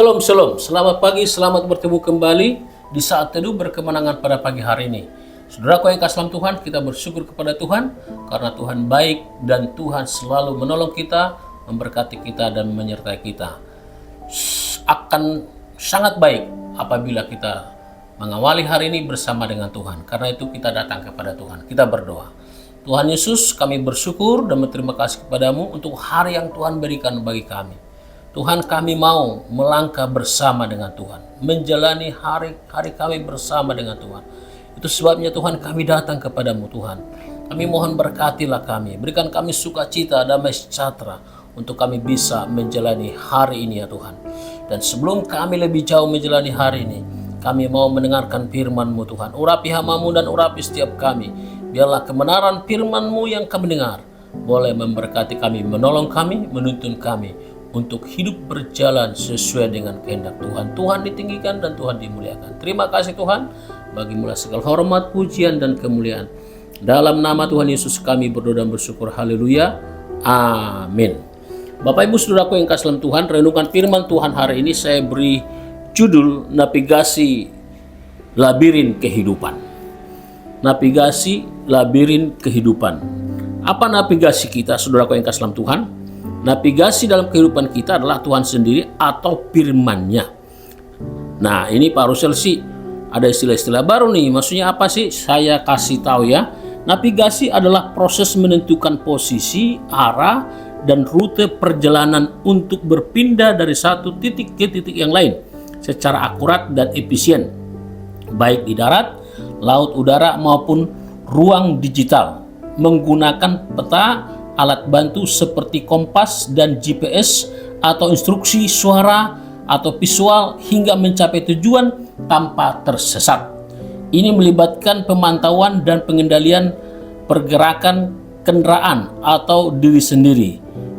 Shalom, shalom. Selamat pagi, selamat bertemu kembali di saat teduh berkemenangan pada pagi hari ini. Saudaraku yang kasih dalam Tuhan, kita bersyukur kepada Tuhan karena Tuhan baik dan Tuhan selalu menolong kita, memberkati kita dan menyertai kita. Akan sangat baik apabila kita mengawali hari ini bersama dengan Tuhan. Karena itu kita datang kepada Tuhan, kita berdoa. Tuhan Yesus, kami bersyukur dan berterima kasih kepadamu untuk hari yang Tuhan berikan bagi kami. Tuhan, kami mau melangkah bersama dengan Tuhan, menjalani hari-hari kami bersama dengan Tuhan. Itu sebabnya Tuhan kami datang kepadamu Tuhan. Kami mohon berkatilah kami, berikan kami sukacita, damai sejahtera untuk kami bisa menjalani hari ini ya Tuhan. Dan sebelum kami lebih jauh menjalani hari ini, kami mau mendengarkan firman-Mu Tuhan. Urapi hamba-Mu dan urapi setiap kami. Biarlah kebenaran firman-Mu yang kami dengar boleh memberkati kami, menolong kami, menuntun kami untuk hidup berjalan sesuai dengan kehendak Tuhan. Tuhan ditinggikan dan Tuhan dimuliakan. Terima kasih Tuhan, bagi mula segala hormat, pujian, dan kemuliaan. Dalam nama Tuhan Yesus kami berdoa dan bersyukur. Haleluya. Amin. Bapak Ibu Saudaraku yang kasih dalam Tuhan, renungan firman Tuhan hari ini saya beri judul Navigasi Labirin Kehidupan. Navigasi labirin kehidupan. Apa navigasi kita, saudaraku yang kasih dalam Tuhan? Navigasi dalam kehidupan kita adalah Tuhan sendiri atau firman-Nya. Nah, ini Pak Rusel sih ada istilah-istilah baru nih. Maksudnya apa sih? Saya kasih tahu ya. Navigasi adalah proses menentukan posisi, arah, dan rute perjalanan untuk berpindah dari satu titik ke titik yang lain secara akurat dan efisien, baik di darat, laut, udara, maupun ruang digital, menggunakan peta, alat bantu seperti kompas dan GPS, atau instruksi suara atau visual hingga mencapai tujuan tanpa tersesat. Ini melibatkan pemantauan dan pengendalian pergerakan kendaraan atau diri sendiri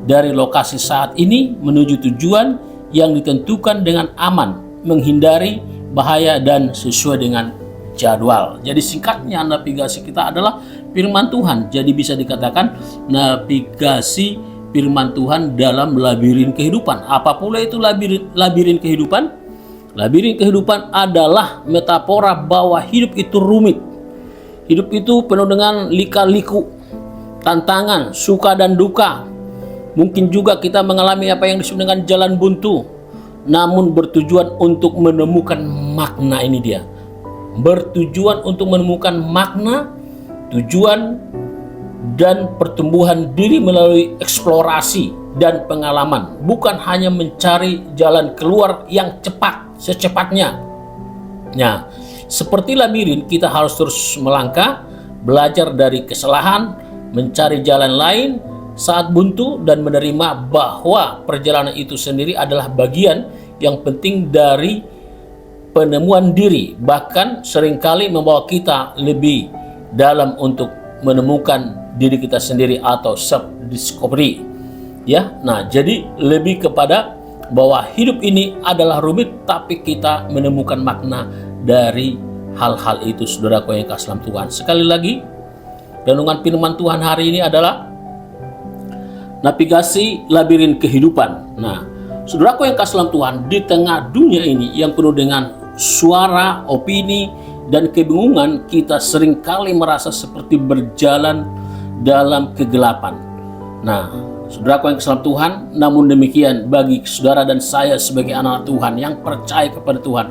dari lokasi saat ini menuju tujuan yang ditentukan dengan aman, menghindari bahaya dan sesuai dengan jadwal. Jadi singkatnya navigasi kita adalah firman Tuhan. Jadi bisa dikatakan navigasi firman Tuhan dalam labirin kehidupan. Apa pula itu labirin kehidupan? Labirin kehidupan adalah metafora bahwa hidup itu rumit. Hidup itu penuh dengan lika-liku, tantangan, suka dan duka. Mungkin juga kita mengalami apa yang disebut dengan jalan buntu, namun bertujuan untuk menemukan makna. Ini dia, bertujuan untuk menemukan makna, tujuan, dan pertumbuhan diri melalui eksplorasi dan pengalaman, bukan hanya mencari jalan keluar yang cepat, secepatnya. Nah, seperti labirin, kita harus terus melangkah, belajar dari kesalahan, mencari jalan lain saat buntu, dan menerima bahwa perjalanan itu sendiri adalah bagian yang penting dari penemuan diri, bahkan seringkali membawa kita lebih dalam untuk menemukan diri kita sendiri atau self-discovery. Ya, nah jadi lebih kepada bahwa hidup ini adalah rumit, tapi kita menemukan makna dari hal-hal itu, saudaraku yang kasih dalam Tuhan. Sekali lagi, renungan firman Tuhan hari ini adalah navigasi labirin kehidupan. Nah, saudaraku yang kasih dalam Tuhan, di tengah dunia ini yang penuh dengan suara, opini, dan kebingungan, kita seringkali merasa seperti berjalan dalam kegelapan. Nah, saudaraku yang kasih dalam Tuhan, namun demikian bagi saudara dan saya sebagai anak Tuhan yang percaya kepada Tuhan,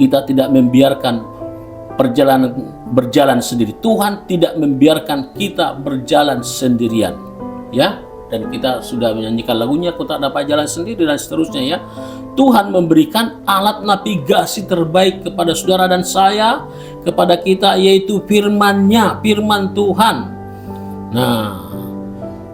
kita tidak membiarkan perjalanan berjalan sendiri. Tuhan tidak membiarkan kita berjalan sendirian. Ya, dan kita sudah menyanyikan lagunya, Ku Tak Dapat Jalan Sendiri, dan seterusnya ya. Tuhan memberikan alat navigasi terbaik kepada saudara dan saya, kepada kita, yaitu firman-Nya, firman Tuhan. Nah,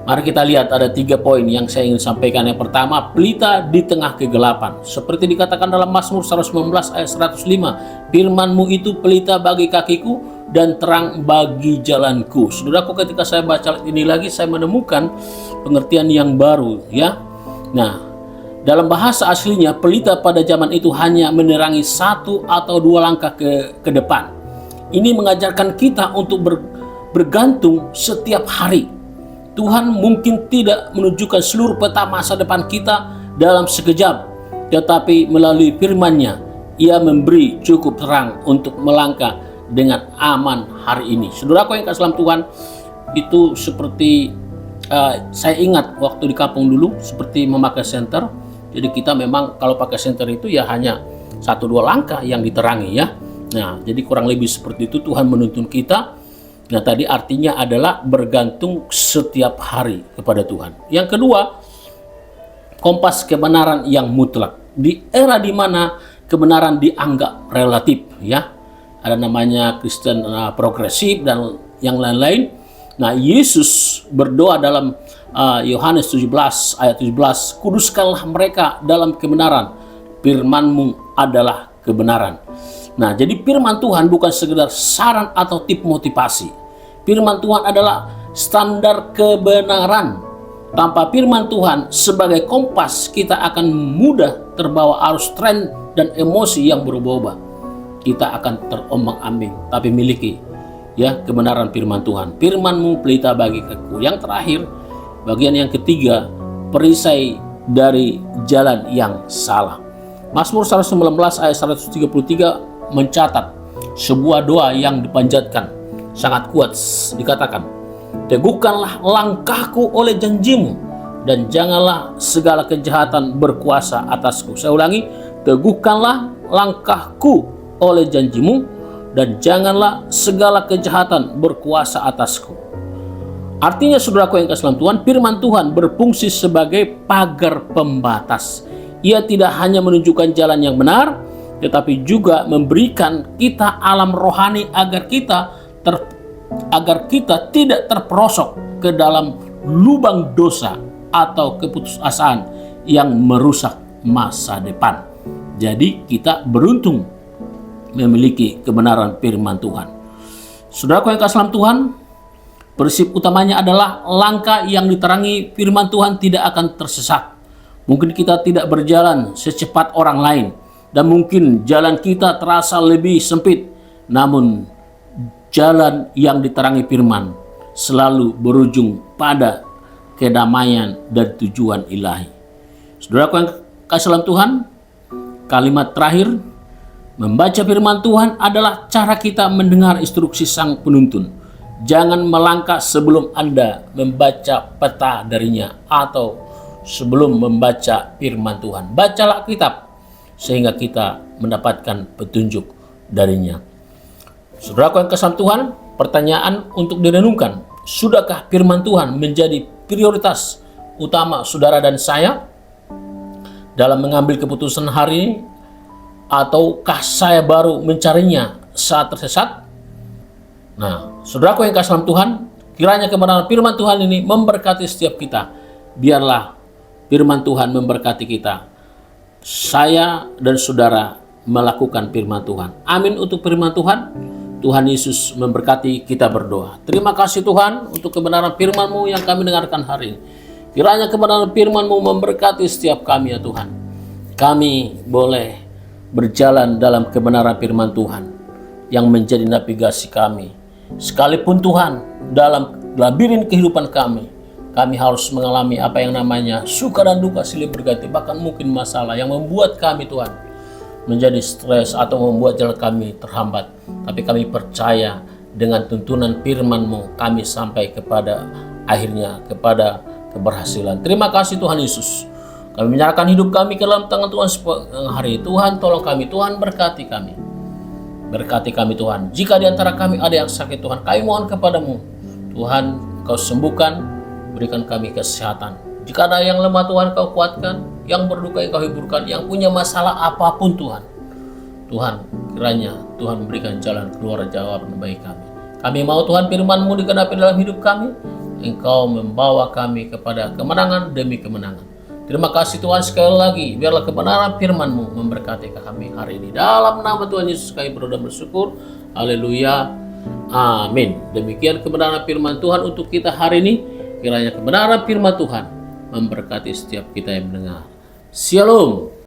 mari kita lihat ada 3 poin yang saya ingin sampaikan. Yang pertama, pelita di tengah kegelapan. Seperti dikatakan dalam Mazmur 119 ayat 105, firman-Mu itu pelita bagi kakiku dan terang bagi jalanku. Saudaraku, ketika saya baca ini lagi, saya menemukan pengertian yang baru ya. Nah, dalam bahasa aslinya, pelita pada zaman itu hanya menerangi 1 atau 2 langkah ke depan. Ini mengajarkan kita untuk bergantung setiap hari. Tuhan mungkin tidak menunjukkan seluruh peta masa depan kita dalam sekejap, tetapi melalui firman-Nya Ia memberi cukup terang untuk melangkah dengan aman hari ini. Saudaraku yang kasih dalam Tuhan, itu seperti saya ingat waktu di kampung dulu seperti memakai senter. Jadi kita memang kalau pakai senter itu ya hanya 1-2 langkah yang diterangi ya. Nah, jadi kurang lebih seperti itu Tuhan menuntun kita. Nah, tadi artinya adalah bergantung setiap hari kepada Tuhan. Yang kedua, kompas kebenaran yang mutlak. Di era di mana kebenaran dianggap relatif ya. Ada namanya Kristen progresif dan yang lain-lain. Nah, Yesus berdoa dalam Yohanes 17 ayat 17, kuduskanlah mereka dalam kebenaran, firman-Mu adalah kebenaran. Nah, jadi firman Tuhan bukan sekedar saran atau tip motivasi. Firman Tuhan adalah standar kebenaran. Tanpa firman Tuhan sebagai kompas, kita akan mudah terbawa arus tren dan emosi yang berubah-ubah. Kita akan terombang-ambing, tapi miliki ya kebenaran firman Tuhan. Firman-Mu pelita bagiku. Yang terakhir, bagian yang ketiga, perisai dari jalan yang salah. Mazmur 119 ayat 133 mencatat sebuah doa yang dipanjatkan sangat kuat, dikatakan, teguhkanlah langkahku oleh janji-Mu dan janganlah segala kejahatan berkuasa atasku. Saya ulangi, teguhkanlah langkahku oleh janji-Mu dan janganlah segala kejahatan berkuasa atasku. Artinya saudaraku yang kasih dalam Tuhan, firman Tuhan berfungsi sebagai pagar pembatas. Ia tidak hanya menunjukkan jalan yang benar, tetapi juga memberikan kita alam rohani agar kita tidak terperosok ke dalam lubang dosa atau keputusasaan yang merusak masa depan. Jadi kita beruntung memiliki kebenaran firman Tuhan. Saudaraku yang kasih dalam Tuhan, prinsip utamanya adalah langkah yang diterangi firman Tuhan tidak akan tersesat. Mungkin kita tidak berjalan secepat orang lain, dan mungkin jalan kita terasa lebih sempit, namun jalan yang diterangi firman selalu berujung pada kedamaian dan tujuan ilahi. Saudaraku yang kasih dalam Tuhan, kalimat terakhir, membaca firman Tuhan adalah cara kita mendengar instruksi Sang Penuntun. Jangan melangkah sebelum Anda membaca peta darinya atau sebelum membaca firman Tuhan. Bacalah kitab sehingga kita mendapatkan petunjuk darinya. Saudaraku yang kasih Tuhan, pertanyaan untuk direnungkan. Sudahkah firman Tuhan menjadi prioritas utama saudara dan saya dalam mengambil keputusan hari ini? Ataukah saya baru mencarinya saat tersesat? Nah, saudaraku yang kasih dalam Tuhan, kiranya kebenaran firman Tuhan ini memberkati setiap kita. Biarlah firman Tuhan memberkati kita. Saya dan saudara melakukan firman Tuhan. Amin untuk firman Tuhan. Tuhan Yesus memberkati, kita berdoa. Terima kasih Tuhan untuk kebenaran firman-Mu yang kami dengarkan hari ini. Kiranya kebenaran firman-Mu memberkati setiap kami ya Tuhan. Kami boleh berjalan dalam kebenaran firman Tuhan yang menjadi navigasi kami. Sekalipun Tuhan dalam labirin kehidupan kami harus mengalami apa yang namanya suka dan duka silih berganti, bahkan mungkin masalah yang membuat kami Tuhan menjadi stres atau membuat jalan kami terhambat. Tapi kami percaya dengan tuntunan firman-Mu kami sampai kepada akhirnya, kepada keberhasilan. Terima kasih Tuhan Yesus. Kami menyerahkan hidup kami ke dalam tangan Tuhan hari ini. Tuhan tolong kami, Tuhan berkati kami. Berkati kami Tuhan. Jika di antara kami ada yang sakit Tuhan, kami mohon kepadamu. Tuhan, Kau sembuhkan, berikan kami kesehatan. Jika ada yang lemah Tuhan, Kau kuatkan. Yang berduka yang Kau hiburkan. Yang punya masalah apapun Tuhan. Tuhan, kiranya Tuhan memberikan jalan keluar jawaban bagi kami. Kami mau Tuhan firman-Mu digenapi dalam hidup kami. Engkau membawa kami kepada kemenangan demi kemenangan. Terima kasih Tuhan sekali lagi. Biarlah kebenaran firman-Mu memberkati kami hari ini. Dalam nama Tuhan Yesus kami berdoa dan bersyukur. Haleluya. Amin. Demikian kebenaran firman Tuhan untuk kita hari ini. Kiranya kebenaran firman Tuhan memberkati setiap kita yang mendengar. Shalom.